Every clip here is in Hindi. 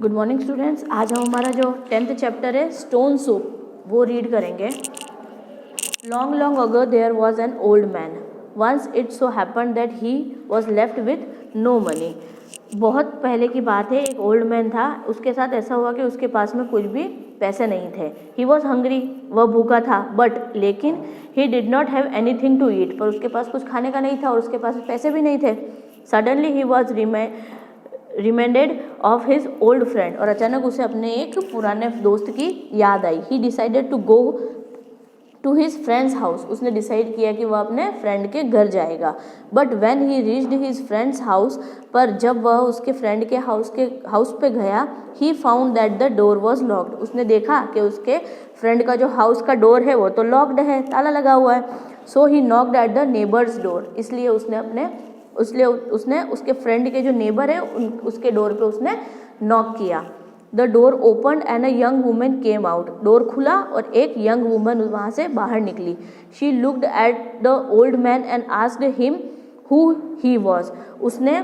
Good morning students. आज हम हमारा जो 10th चैप्टर है स्टोन सूप वो रीड करेंगे। Long long ago there was an old man, once it so happened that he was left with no money. बहुत पहले की बात है, एक ओल्ड मैन था, उसके साथ ऐसा हुआ कि उसके पास में कुछ भी पैसे नहीं थे। ही वॉज हंग्री, वह भूखा था, बट लेकिन he did not have anything to eat, पर उसके पास कुछ खाने का नहीं था और उसके पास पैसे भी नहीं थे। Suddenly he was reminded of his old friend, और अचानक उसे अपने एक पुराने दोस्त की याद आई। He decided to go to his friend's house, उसने डिसाइड किया कि वह अपने फ्रेंड के घर जाएगा। But when he reached his friend's house, पर जब वह उसके फ्रेंड के हाउस पे गया, he found that the door was locked, उसने देखा कि उसके फ्रेंड का जो हाउस का डोर है वो तो लॉक्ड है, ताला लगा हुआ है। So he knocked at the neighbour's door, इसलिए उसने उसके फ्रेंड के जो नेबर है उसके डोर पे उसने नॉक किया। The door open and a young woman came out, door खुला और एक यंग वुमन वहाँ से बाहर निकली। She looked at the old man and asked him who he was, उसने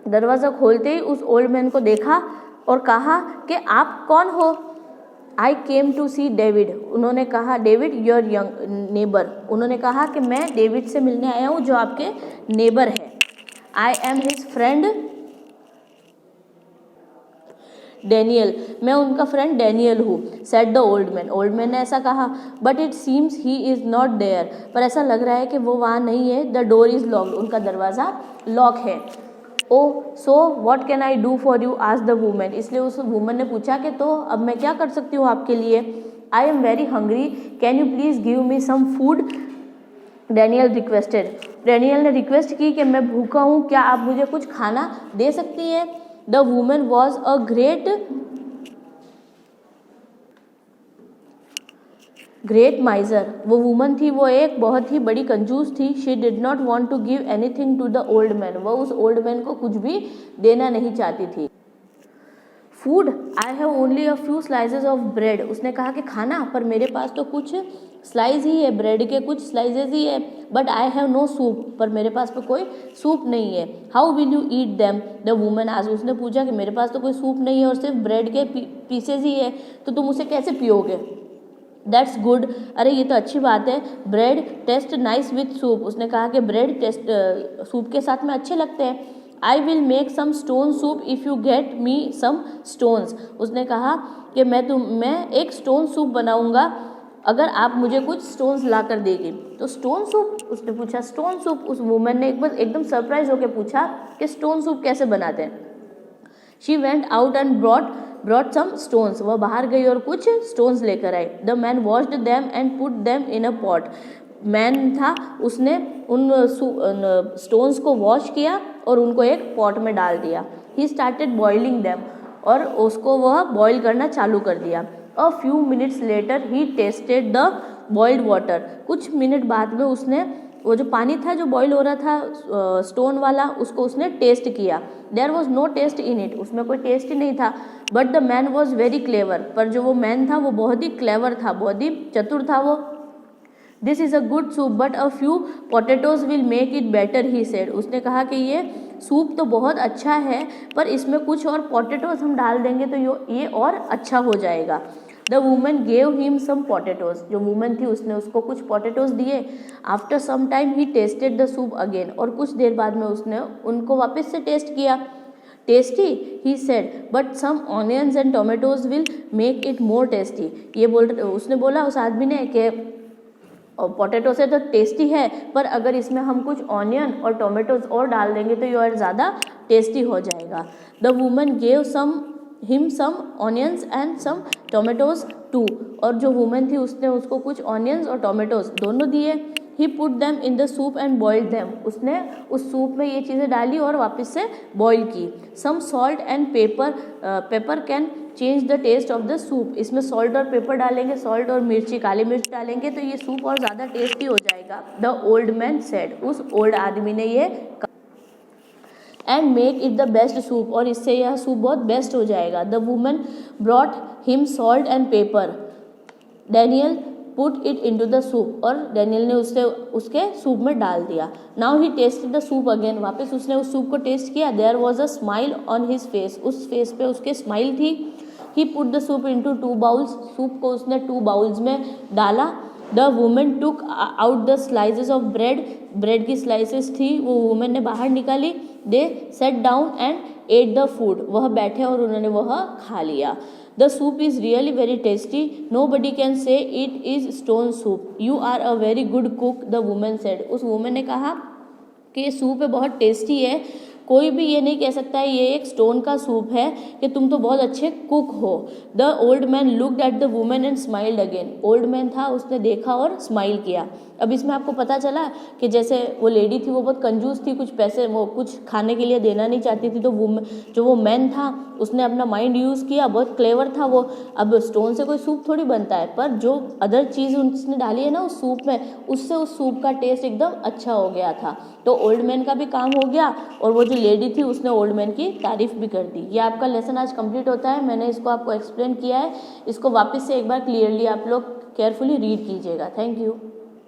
दरवाज़ा खोलते ही उस ओल्ड मैन को देखा और कहा कि आप कौन हो। आई केम टू सी डेविड, उन्होंने कहा डेविड योर यंग नेबर, उन्होंने कहा कि मैं डेविड से मिलने आया हूँ जो आपके नेबर है। I am his friend Daniel, मैं उनका फ्रेंड डैनियल हूँ। सेड द ओल्ड मैन ने ऐसा कहा। But it seems he is not there, पर ऐसा लग रहा है कि वो वहाँ नहीं है। द डोर इज़ लॉक्ड, उनका दरवाज़ा लॉक है। Oh so what can I do for you, asked the woman, इसलिए उस वुमन ने पूछा कि तो अब मैं क्या कर सकती हूँ आपके लिए। I am very hungry, can you please give me some food, Daniel requested, Daniel ने रिक्वेस्ट की कि मैं भूखा हूँ, क्या आप मुझे कुछ खाना दे सकती हैं। The woman was a great माइजर, वो वुमन थी, वो एक बहुत ही बड़ी कंजूस थी। She did not want to give anything to the old man, वो उस ओल्ड मैन को कुछ भी देना नहीं चाहती थी। Food, I have only a few slices of bread, उसने कहा कि खाना, पर मेरे पास तो कुछ स्लाइस ही है, ब्रेड के कुछ स्लाइसेस ही है। But I have no soup, पर मेरे पास तो कोई सूप नहीं है। How will you eat them, the woman आज, उसने पूछा कि मेरे पास तो कोई सूप नहीं है और सिर्फ ब्रेड के पीसेज ही है, तो तुम उसे कैसे पियोगे। दैट्स गुड, अरे ये तो अच्छी बात है। Bread taste nice with soup, उसने कहा कि ब्रेड टेस्ट सूप के साथ में अच्छे लगते हैं। I will make some stone soup if you get me some stones, उसने कहा कि मैं एक स्टोन सूप बनाऊंगा अगर आप मुझे कुछ स्टोन्स ला कर देगी। तो स्टोन सूप, उसने पूछा स्टोन सूप, उस वुमन ने एकदम सरप्राइज होकर पूछा कि स्टोन सूप कैसे बनाते हैं। She went out and brought some stones, वह बाहर गई और कुछ स्टोन्स लेकर आई। The man washed them and put them in a pot, man था, उसने उन स्टोन्स को वॉश किया और उनको एक पॉट में डाल दिया। ही स्टार्टेड बॉइलिंग देम, और उसको वह बॉईल करना चालू कर दिया। A few minutes later he tasted the boiled water, कुछ मिनट बाद में उसने वो जो पानी था जो बॉईल हो रहा था स्टोन वाला, उसको उसने टेस्ट किया। There was no taste in it, उसमें कोई टेस्ट ही नहीं था। But the man was very clever, पर जो वो मैन था वो बहुत ही क्लेवर था, बहुत ही चतुर था वो। This is a good soup but a few potatoes will make it better, he said, उसने कहा कि ये सूप तो बहुत अच्छा है, पर इसमें कुछ और पोटैटोज हम डाल देंगे तो ये और अच्छा हो जाएगा। The woman gave him some potatoes, जो वुमन थी उसने उसको कुछ पोटैटोज दिए। After some time he tasted the soup again, और कुछ देर बाद में उसने उनको वापस से टेस्ट किया। Tasty, he said, but some onions and tomatoes will make it more tasty, उसने बोला उस आदमी ने कि पोटैटो से तो टेस्टी है, पर अगर इसमें हम कुछ ऑनियन और टोमेटोज और डाल देंगे तो ये और ज़्यादा टेस्टी हो जाएगा। The woman gave him some onions and some tomatoes too, और जो वुमन थी उसने उसको कुछ ऑनियंस और टोमेटोज दोनों दिए। He put them in the soup and boiled them, उसने उस सूप में ये चीज़ें डाली और वापस से बॉईल की। Some salt and pepper can change the taste of the soup, इसमें सॉल्ट और पेपर डालेंगे, सॉल्ट और मिर्ची, काली मिर्च डालेंगे तो ये सूप और ज़्यादा टेस्टी हो जाएगा। द ओल्ड मैन सेड, उस ओल्ड आदमी ने ये and make it the best soup, और इससे यह सूप बहुत बेस्ट हो जाएगा। The woman brought him salt and pepper, Daniel put it into the soup, और डैनियल ने उसे उसके सूप में डाल दिया. Now he tasted the soup again, वापस उसने उस सूप को टेस्ट किया. There was a smile on his face, उस फेस पे उसके स्माइल थी. He put the soup into 2 bowls, soup को उसने 2 बाउल्स में डाला. The women took out the slices of bread, bread की स्लाइसेस थी वो वुमेन ने बाहर निकाली. They sat down and ate the food, वह बैठे और उन्होंने वह खा लिया. The soup is really very tasty, nobody can say it is stone soup, you are a very good cook, the women said. उस वुमेन ने कहा कि ये सूप है बहुत टेस्टी है, कोई भी ये नहीं कह सकता है ये एक स्टोन का सूप है, कि तुम तो बहुत अच्छे कुक हो. The old man looked at the women and smiled again, old man था उसने देखा और स्माइल किया. अब इसमें आपको पता चला कि जैसे वो लेडी थी वो बहुत कंजूस थी, कुछ पैसे वो कुछ खाने के लिए देना नहीं चाहती थी, तो जो वो मैन था उसने अपना माइंड यूज़ किया, बहुत क्लेवर था वो. अब स्टोन से कोई सूप थोड़ी बनता है, पर जो अदर चीज़ उसने डाली है ना उस सूप में, उससे उस सूप का टेस्ट एकदम अच्छा हो गया था. तो ओल्ड मैन का भी काम हो गया और वो जो लेडी थी उसने ओल्ड मैन की तारीफ भी कर दी. ये आपका लेसन आज कंप्लीट होता है. मैंने इसको आपको एक्सप्लेन किया है, इसको वापस से एक बार क्लियरली आप लोग केयरफुली रीड कीजिएगा. Thank you.